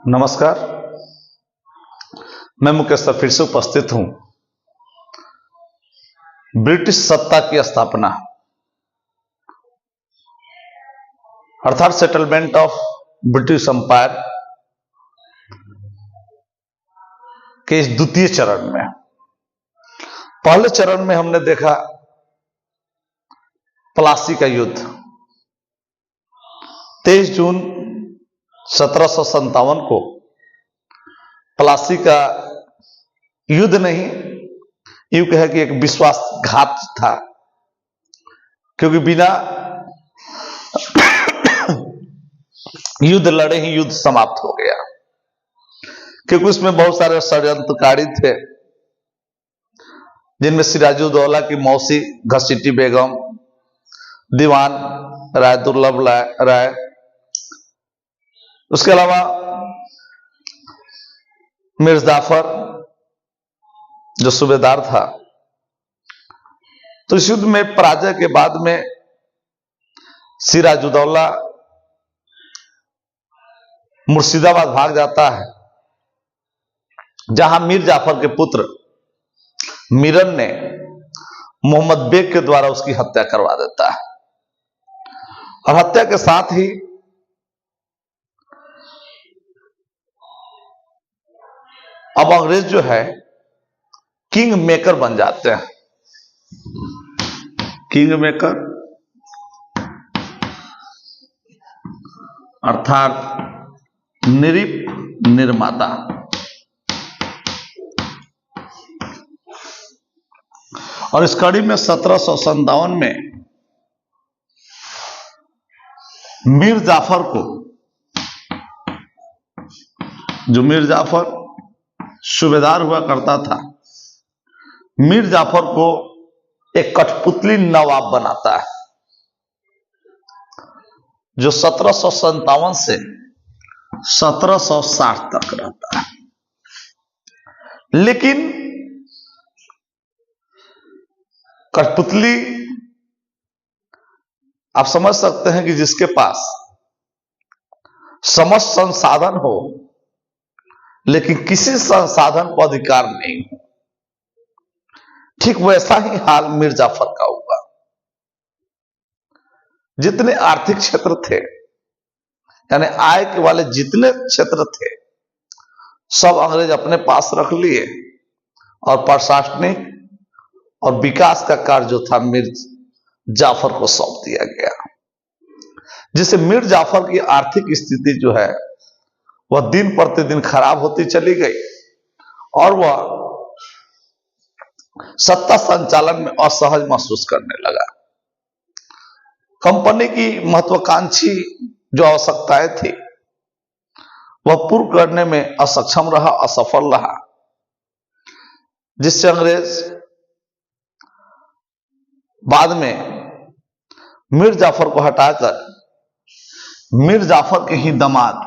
नमस्कार। मैं मुकेश सर फिर से उपस्थित हूं। ब्रिटिश सत्ता की स्थापना अर्थात सेटलमेंट ऑफ ब्रिटिश एम्पायर के इस द्वितीय चरण में, पहले चरण में हमने देखा प्लासी का युद्ध 23 जून 1757 को। प्लासी का युद्ध नहीं, यूं कहे कि एक विश्वासघात था, क्योंकि बिना युद्ध लड़े ही युद्ध समाप्त हो गया, क्योंकि उसमें बहुत सारे षड्यंत्रकारी थे, जिनमें सिराजुद्दौला की मौसी घसीटी बेगम, दीवान राय दुर्लभ राय, उसके अलावा मीर जाफर जो सूबेदार था। तो इस युद्ध में पराजय के बाद में सिराजुद्दौला मुर्शिदाबाद भाग जाता है, जहां मीर जाफर के पुत्र मीरन ने मोहम्मद बेग के द्वारा उसकी हत्या करवा देता है। और हत्या के साथ ही अब अंग्रेज जो है किंग मेकर बन जाते हैं। किंग मेकर अर्थात निर्माता। और इस कड़ी में 1757 में मीर जाफर को, जो मीर जाफर सूबेदार हुआ करता था, मीर जाफर को एक कठपुतली नवाब बनाता है, जो 1757 से 1760 तक रहता है। लेकिन कठपुतली, आप समझ सकते हैं कि जिसके पास समस्त संसाधन हो लेकिन किसी संसाधन पर अधिकार नहीं हो, ठीक वैसा ही हाल मीर जाफर का हुआ। जितने आर्थिक क्षेत्र थे, यानी आय के वाले जितने क्षेत्र थे, सब अंग्रेज अपने पास रख लिए और प्रशासनिक और विकास का कार्य जो था मीर जाफर को सौंप दिया गया, जिससे मीर जाफर की आर्थिक स्थिति जो है वह दिन प्रतिदिन खराब होती चली गई और वह सत्ता संचालन में असहज महसूस करने लगा। कंपनी की महत्वाकांक्षी जो आवश्यकताएं थी वह पूर्ण करने में असक्षम रहा, असफल रहा, जिससे अंग्रेज बाद में मीर जाफर को हटाकर मीर जाफर के ही दामाद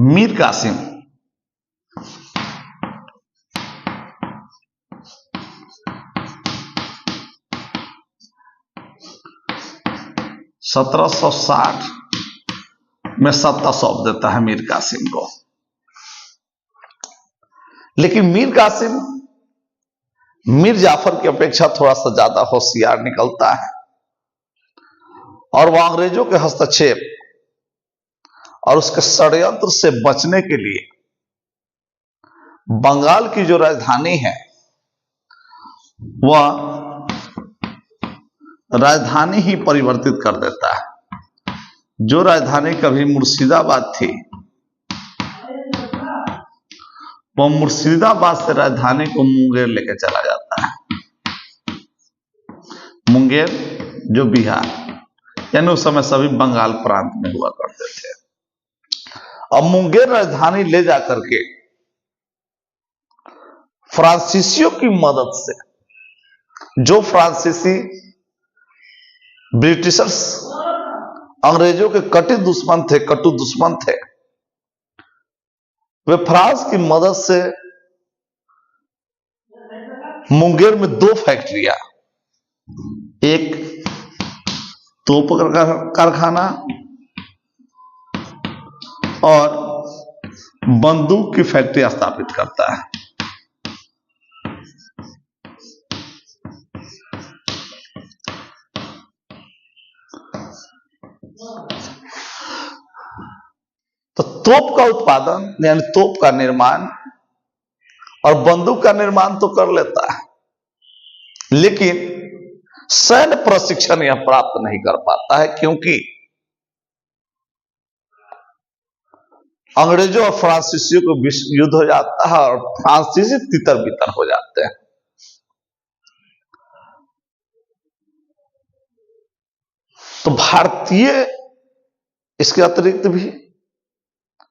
मीर कासिम 1760 में सत्ता सौंप देता है मीर कासिम को। लेकिन मीर कासिम मीर जाफर की अपेक्षा थोड़ा सा ज्यादा होशियार निकलता है और वह अंग्रेजों के हस्तक्षेप और उसके षड्यंत्र से बचने के लिए बंगाल की जो राजधानी है वह राजधानी ही परिवर्तित कर देता है। जो राजधानी कभी मुर्शिदाबाद थी, वह मुर्शिदाबाद से राजधानी को मुंगेर लेकर चला जाता है। मुंगेर जो बिहार, यानी उस समय सभी बंगाल प्रांत में हुआ करते थे। अब मुंगेर राजधानी ले जाकर के फ्रांसीसियों की मदद से, जो फ्रांसीसी ब्रिटिशर्स अंग्रेजों के कटु दुश्मन थे, वे फ्रांस की मदद से मुंगेर में 2 फैक्ट्रियां, एक तोप कारखाना और बंदूक की फैक्ट्री स्थापित करता है। तो तोप का उत्पादन यानी तोप का निर्माण और बंदूक का निर्माण तो कर लेता है, लेकिन सैन्य प्रशिक्षण यह प्राप्त नहीं कर पाता है, क्योंकि अंग्रेजों और फ्रांसीसियों को युद्ध हो जाता है और फ्रांसीसी तितर बितर हो जाते हैं। तो भारतीय इसके अतिरिक्त भी,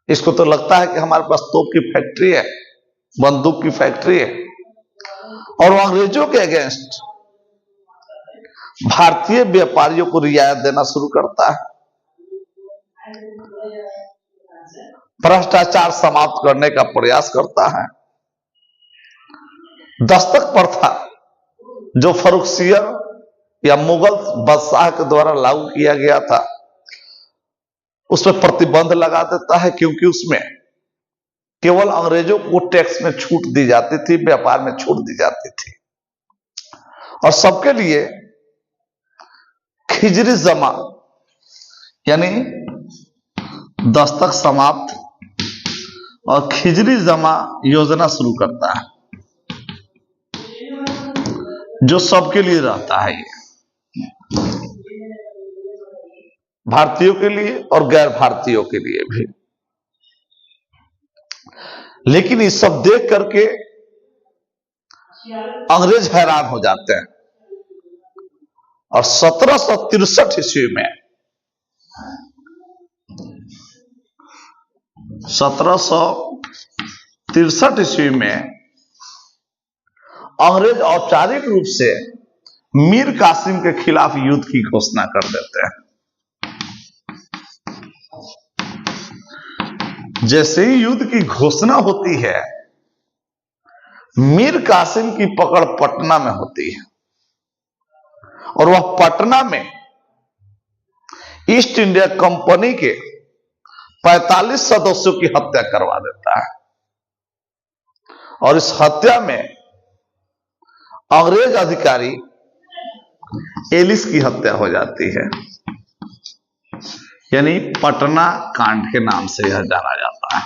इसको तो लगता है कि हमारे पास तोप की फैक्ट्री है, बंदूक की फैक्ट्री है, और वो अंग्रेजों के अगेंस्ट भारतीय व्यापारियों को रियायत देना शुरू करता है, भ्रष्टाचार समाप्त करने का प्रयास करता है। दस्तक प्रथा जो फर्रुखसियर या मुगल बादशाह के द्वारा लागू किया गया था, उस पर प्रतिबंध लगा देता है, क्योंकि उसमें केवल अंग्रेजों को टैक्स में छूट दी जाती थी, व्यापार में छूट दी जाती थी, और सबके लिए खिजरी जमा यानी दस्तक समाप्त और खिजरी जमा योजना शुरू करता है, जो सबके लिए रहता है, ये भारतीयों के लिए और गैर भारतीयों के लिए भी। लेकिन ये सब देख करके अंग्रेज हैरान हो जाते हैं, और 1763 ईस्वी में 1763 ईस्वी में अंग्रेज औपचारिक रूप से मीर कासिम के खिलाफ युद्ध की घोषणा कर देते हैं। जैसे ही युद्ध की घोषणा होती है, मीर कासिम की पकड़ पटना में होती है, और वह पटना में ईस्ट इंडिया कंपनी के 45 सदस्यों की हत्या करवा देता है, और इस हत्या में अंग्रेज अधिकारी एलिस की हत्या हो जाती है, यानी पटना कांड के नाम से यह जाना जाता है।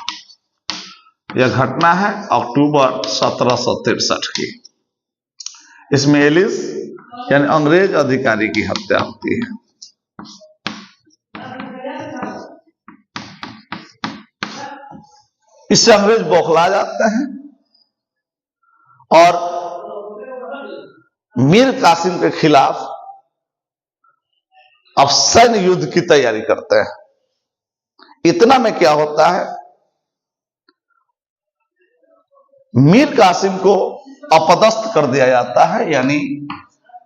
यह घटना है अक्टूबर 1763 की। इसमें एलिस यानी अंग्रेज अधिकारी की हत्या होती है। इससे अंग्रेज बौखला जाते हैं और मीर कासिम के खिलाफ अब सैन्य युद्ध की तैयारी करते हैं। इतना में क्या होता है, मीर कासिम को अपदस्थ कर दिया जाता है, यानी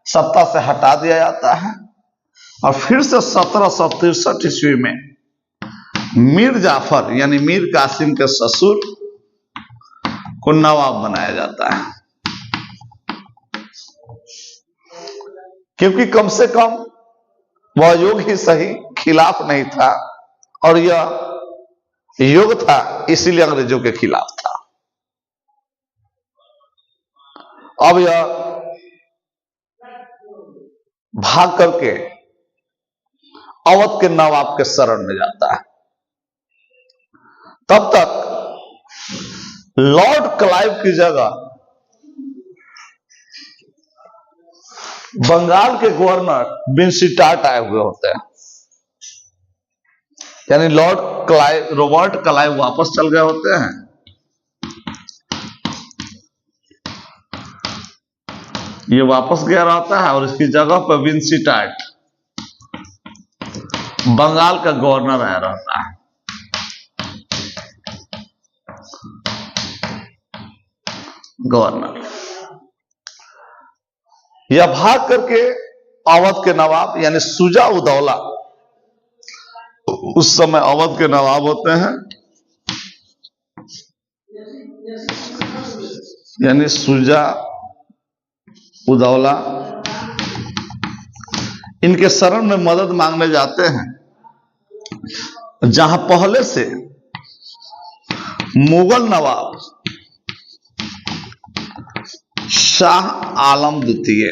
सत्ता से हटा दिया जाता है, और फिर से 1763 ईस्वी में मीर जाफर यानी मीर कासिम के ससुर को नवाब बनाया जाता है, क्योंकि कम से कम वह योग ही सही खिलाफ नहीं था, और यह योग था इसीलिए अंग्रेजों के खिलाफ था। अब यह भाग करके अवध के नवाब के शरण में जाता है। तब तक लॉर्ड क्लाइव की जगह बंगाल के गवर्नर विंस्टार्ट आए हुए होते हैं, यानी रॉबर्ट क्लाइव वापस चल गए होते हैं, ये वापस गया रहता है, और इसकी जगह पर विंस्टार्ट बंगाल का गवर्नर आया रहता है। गवर्नर यह भाग करके अवध के नवाब यानी शुजा उदौला, उस समय अवध के नवाब होते हैं, यानी शुजा उदौला, इनके शरण में मदद मांगने जाते हैं, जहां पहले से मुगल नवाब शाह आलम द्वितीय,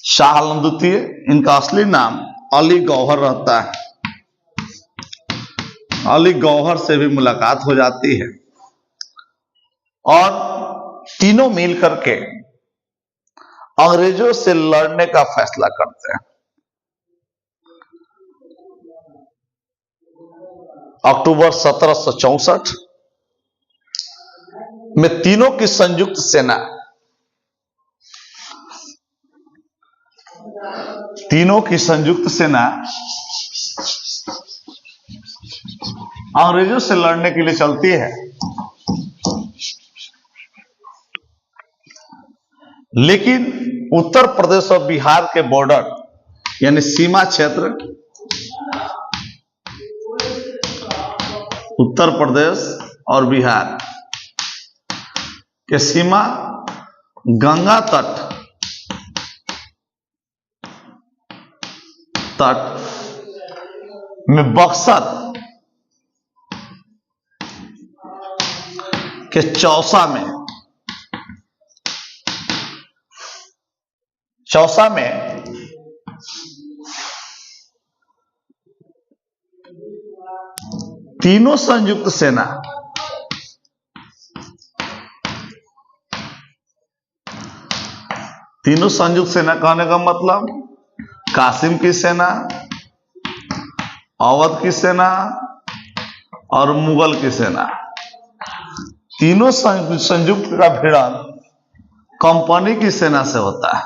शाह आलम द्वितीय, इनका असली नाम अली गौहर रहता है। अली गौहर से भी मुलाकात हो जाती है और तीनों मिल करके अंग्रेजों से लड़ने का फैसला करते हैं। अक्टूबर 1764 में तीनों की संयुक्त सेना, अंग्रेजों से लड़ने के लिए चलती है। लेकिन उत्तर प्रदेश और बिहार के बॉर्डर यानी सीमा क्षेत्र, उत्तर प्रदेश और बिहार के सीमा गंगा तट में बक्सर के चौसा में तीनों संयुक्त सेना कहने का मतलब कासिम की सेना, अवध की सेना और मुगल की सेना, तीनों संयुक्त का भिड़ंत कंपनी की सेना से होता है।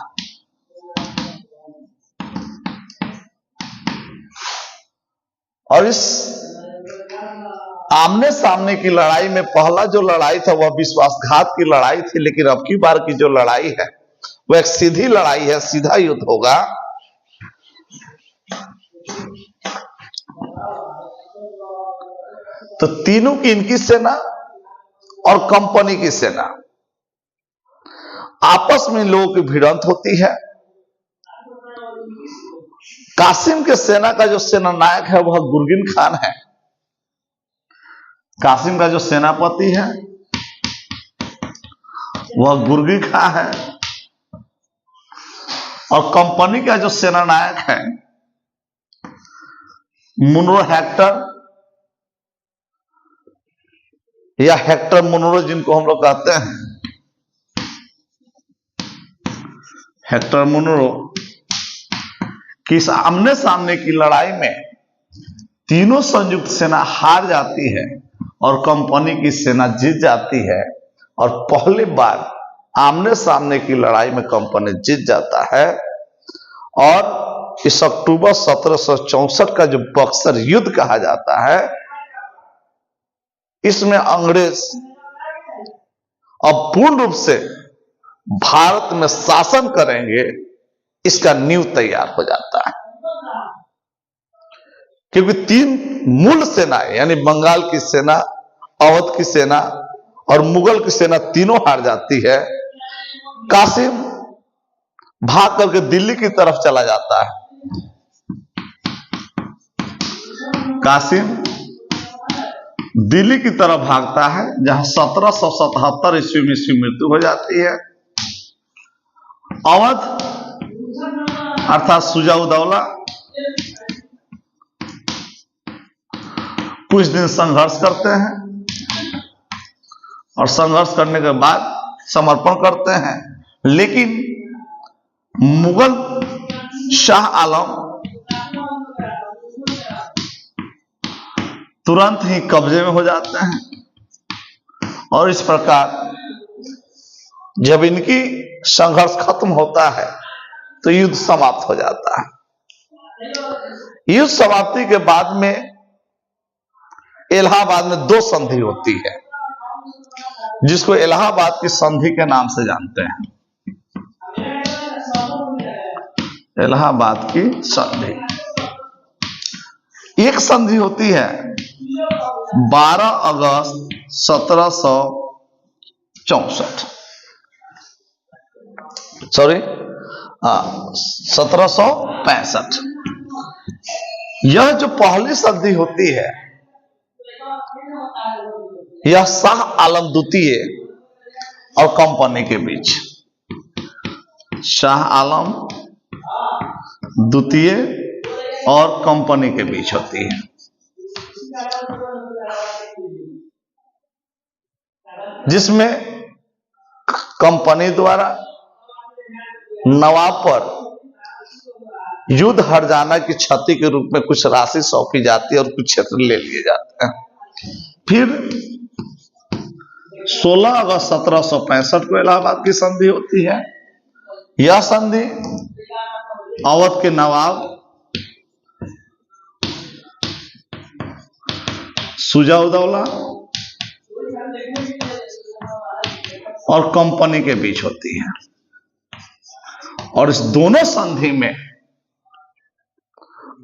और इस आमने सामने की लड़ाई में पहला जो लड़ाई था वह विश्वासघात की लड़ाई थी, लेकिन अब की बार की जो लड़ाई है वह एक सीधी लड़ाई है, सीधा युद्ध होगा। तो तीनों की, इनकी सेना और कंपनी की सेना, आपस में लोगों की भिड़ंत होती है। कासिम के सेना का जो सेना नायक है वह गुरगिन खान है। कासिम का जो सेनापति है वह गुरगिन खान है और कंपनी का जो सेना नायक है मुनरो हेक्टर या हेक्टर मुनरो, जिनको हम लोग कहते हैं हेक्टर मुनरो, कि इस आमने सामने की लड़ाई में तीनों संयुक्त सेना हार जाती है और कंपनी की सेना जीत जाती है। और पहली बार आमने सामने की लड़ाई में कंपनी जीत जाता है। और इस अक्टूबर 1764 का जो बक्सर युद्ध कहा जाता है, इसमें अंग्रेज अब पूर्ण रूप से भारत में शासन करेंगे, इसका नींव तैयार हो जाता है। क्योंकि तीन मूल सेनाएं यानी बंगाल की सेना, अवध की सेना और मुगल की सेना तीनों हार जाती है। कासिम भाग करके दिल्ली की तरफ चला जाता है। कासिम दिल्ली की तरफ भागता है, जहां 1777 ईस्वी में इसकी मृत्यु हो जाती है। अवध अर्थात सुजाउद्दौला कुछ दिन संघर्ष करते हैं और संघर्ष करने के बाद समर्पण करते हैं। लेकिन मुगल शाह आलम तुरंत ही कब्जे में हो जाते हैं और इस प्रकार जब इनकी संघर्ष खत्म होता है तो युद्ध समाप्त हो जाता है। युद्ध समाप्ति के बाद में इलाहाबाद में दो संधि होती है, जिसको इलाहाबाद की संधि के नाम से जानते हैं। इलाहाबाद की संधि, एक संधि होती है 12 अगस्त 1765। यह जो पहली संधि होती है, यह शाह आलम द्वितीय और कंपनी के बीच, शाह आलम द्वितीय और कंपनी के बीच होती है, जिसमें कंपनी द्वारा नवाब पर युद्ध हर जाना की क्षति के रूप में कुछ राशि सौंपी जाती है और कुछ क्षेत्र ले लिए जाते हैं। फिर 16 अगस्त 1765 को इलाहाबाद की संधि होती है। यह संधि अवध के नवाब शुजा-उद-दौला और कंपनी के बीच होती है, और इस दोनों संधि में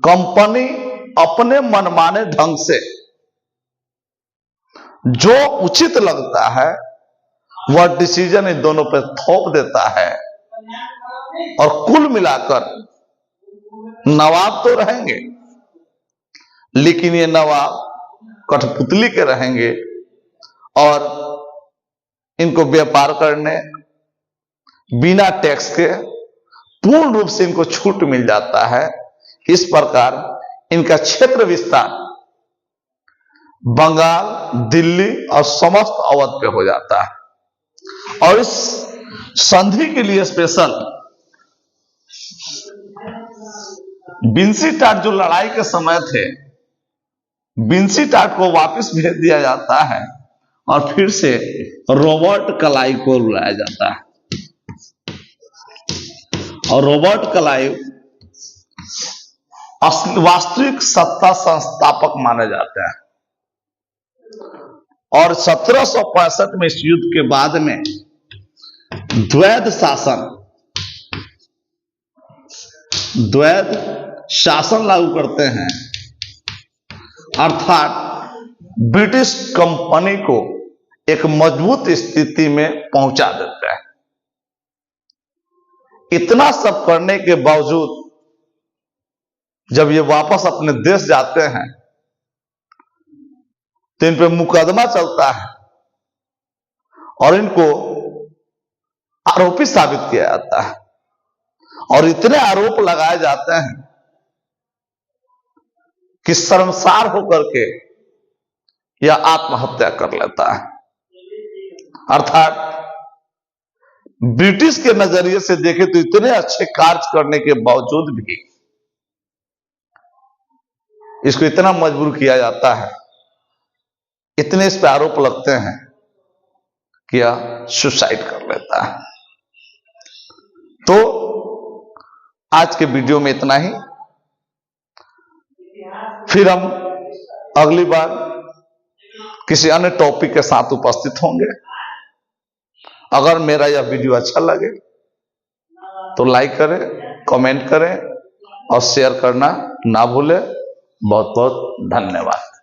कंपनी अपने मनमाने ढंग से जो उचित लगता है वह डिसीजन इन दोनों पर थोप देता है, और कुल मिलाकर नवाब तो रहेंगे, लेकिन ये नवाब कठपुतली के रहेंगे और इनको व्यापार करने बिना टैक्स के पूर्ण रूप से इनको छूट मिल जाता है। इस प्रकार इनका क्षेत्र विस्तार बंगाल, दिल्ली और समस्त अवध पे हो जाता है। और इस संधि के लिए स्पेशल बिन्सीटाट जो लड़ाई के समय थे, बिन्सीटाट को वापस भेज दिया जाता है और फिर से रॉबर्ट क्लाइव को बुलाया जाता है, और रॉबर्ट क्लाइव वास्तविक सत्ता संस्थापक माने जाते हैं। और 1765 में इस युद्ध के बाद में द्वैध शासन लागू करते हैं, अर्थात ब्रिटिश कंपनी को एक मजबूत स्थिति में पहुंचा देते हैं। इतना सब करने के बावजूद जब ये वापस अपने देश जाते हैं तो इन पे मुकदमा चलता है और इनको आरोपी साबित किया जाता है, और इतने आरोप लगाए जाते हैं कि शर्मसार होकर के यह आत्महत्या कर लेता है। अर्थात ब्रिटिश के नजरिए से देखें तो इतने अच्छे कार्य करने के बावजूद भी इसको इतना मजबूर किया जाता है, इतने इस पे आरोप लगते हैं कि यह सुसाइड कर लेता है। तो आज के वीडियो में इतना ही। फिर हम अगली बार किसी अन्य टॉपिक के साथ उपस्थित होंगे। अगर मेरा यह वीडियो अच्छा लगे तो लाइक करें, कमेंट करें और शेयर करना ना भूलें। बहुत बहुत धन्यवाद।